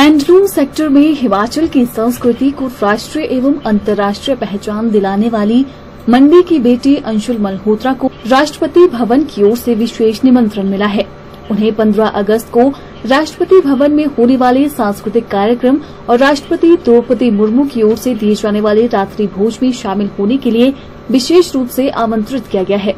Handloom sector में हिमाचल की संस्कृति को राष्ट्रीय एवं अंतर्राष्ट्रीय पहचान दिलाने वाली मंडी की बेटी अंशुल मल्होत्रा को राष्ट्रपति भवन की ओर से विशेष निमंत्रण मिला है। उन्हें 15 अगस्त को राष्ट्रपति भवन में होने वाले सांस्कृतिक कार्यक्रम और राष्ट्रपति द्रौपदी मुर्मू की ओर से दिए जाने वाले रात्रि भोज में शामिल होने के लिए विशेष रूप से आमंत्रित किया गया है।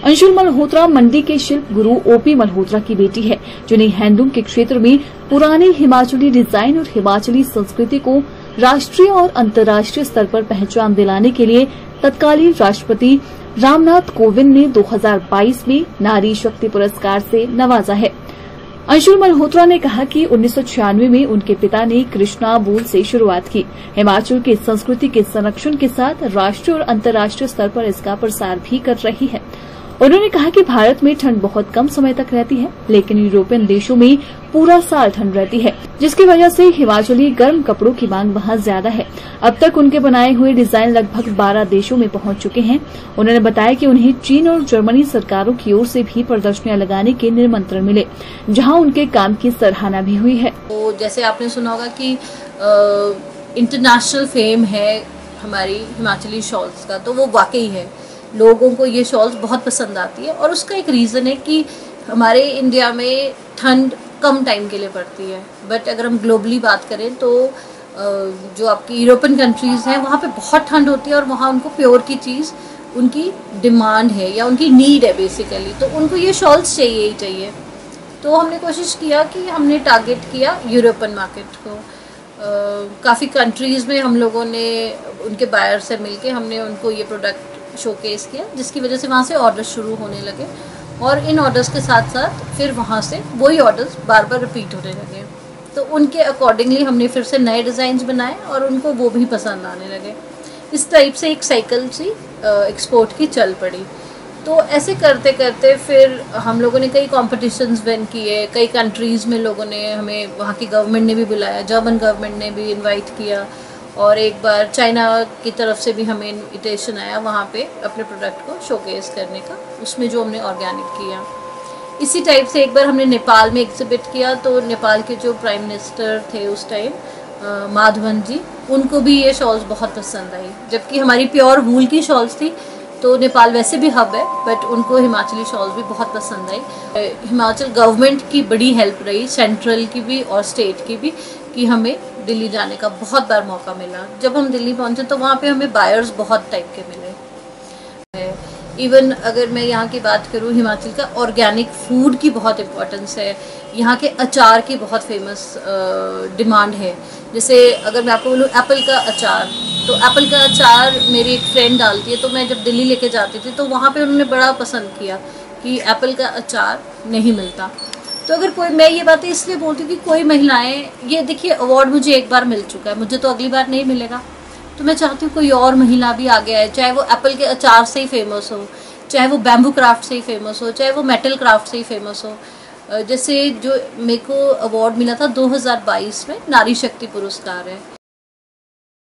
अंशुल मल्होत्रा मंडी के शिल्प गुरु ओपी मल्होत्रा की बेटी है, जिन्हें हैंडलूम के क्षेत्र में पुरानी हिमाचली डिजाइन और हिमाचली संस्कृति को राष्ट्रीय और अंतर्राष्ट्रीय स्तर पर पहचान दिलाने के लिए तत्कालीन राष्ट्रपति रामनाथ कोविंद ने 2022 में नारी शक्ति पुरस्कार से नवाजा है। अंशुल मल्होत्रा ने कहा कि 1996 में उनके पिता ने कृष्णा बोल से शुरुआत की। हिमाचल की संस्कृति के संरक्षण के साथ राष्ट्रीय और अंतर्राष्ट्रीय स्तर पर इसका प्रसार भी कर रही है। उन्होंने कहा कि भारत में ठंड बहुत कम समय तक रहती है, लेकिन यूरोपियन देशों में पूरा साल ठंड रहती है, जिसकी वजह से हिमाचली गर्म कपड़ों की मांग वहां ज्यादा है। अब तक उनके बनाए हुए डिजाइन लगभग 12 देशों में पहुंच चुके हैं। उन्होंने बताया कि उन्हें चीन और जर्मनी सरकारों की ओर से भी प्रदर्शनियां लगाने के निमंत्रण मिले, जहां उनके काम की सराहना भी हुई है। तो जैसे आपने सुना होगा कि इंटरनेशनल फेम है हमारी हिमाचली शॉल्स का, तो वो वाकई है। लोगों को ये शॉल्स बहुत पसंद आती है और उसका एक रीज़न है कि हमारे इंडिया में ठंड कम टाइम के लिए पड़ती है, बट अगर हम ग्लोबली बात करें तो जो आपकी यूरोपियन कंट्रीज़ हैं वहाँ पे बहुत ठंड होती है और वहाँ उनको प्योर की चीज़ उनकी डिमांड है या उनकी नीड है बेसिकली, तो उनको ये शॉल्स चाहिए ही चाहिए। तो हमने कोशिश किया कि हमने टारगेट किया यूरोपियन मार्केट को। काफ़ी कंट्रीज़ में हम लोगों ने उनके बायर से मिलके हमने उनको ये प्रोडक्ट शोकेस किया, जिसकी वजह से वहाँ से ऑर्डर्स शुरू होने लगे और इन ऑर्डर्स के साथ साथ फिर वहाँ से वही ऑर्डर्स बार बार रिपीट होने लगे। तो उनके अकॉर्डिंगली हमने फिर से नए डिज़ाइंस बनाए और उनको वो भी पसंद आने लगे। इस टाइप से एक साइकिल सी एक्सपोर्ट की चल पड़ी। तो ऐसे करते करते फिर हम लोगों ने कई कॉम्पिटिशन्स विन किए, कई कंट्रीज़ में लोगों ने हमें, वहाँ की गवर्नमेंट ने भी बुलाया, जर्मन गवर्नमेंट ने भी इन्वाइट किया और एक बार चाइना की तरफ से भी हमें इन्विटेशन आया वहाँ पे अपने प्रोडक्ट को शोकेस करने का, उसमें जो हमने ऑर्गेनिक किया। इसी टाइप से एक बार हमने नेपाल में एग्जिबिट किया, तो नेपाल के जो प्राइम मिनिस्टर थे उस टाइम माधवन जी, उनको भी ये शॉल्स बहुत पसंद आई। जबकि हमारी प्योर वूल की शॉल्स थी, तो नेपाल वैसे भी हब है, बट उनको हिमाचली शॉल्स भी बहुत पसंद आई। हिमाचल गवर्नमेंट की बड़ी हेल्प रही, सेंट्रल की भी और स्टेट की भी, कि हमें दिल्ली जाने का बहुत बार मौका मिला। जब हम दिल्ली पहुंचे तो वहाँ पे हमें बायर्स बहुत टाइप के मिले। इवन अगर मैं यहाँ की बात करूँ, हिमाचल का ऑर्गेनिक फूड की बहुत इम्पोर्टेंस है। यहाँ के अचार की बहुत फेमस डिमांड है। जैसे अगर मैं आपको बोलूँ एप्पल का अचार, तो एप्पल का अचार मेरी एक फ्रेंड डालती है, तो मैं जब दिल्ली लेके जाती थी तो वहाँ पे उन्होंने बड़ा पसंद किया कि एप्पल का अचार नहीं मिलता। तो अगर कोई, मैं ये बातें इसलिए बोलती हूँ कि कोई महिलाएं, ये देखिए अवार्ड मुझे एक बार मिल चुका है, मुझे तो अगली बार नहीं मिलेगा, तो मैं चाहती हूँ कोई और महिला भी आगे आए, चाहे वो एप्पल के अचार से ही फेमस हो, चाहे वो बैम्बू क्राफ्ट से ही फेमस हो, चाहे वो मेटल क्राफ्ट से ही फेमस हो। जैसे जो मेरे को अवार्ड मिला था 2022 में, नारी शक्ति पुरस्कार है,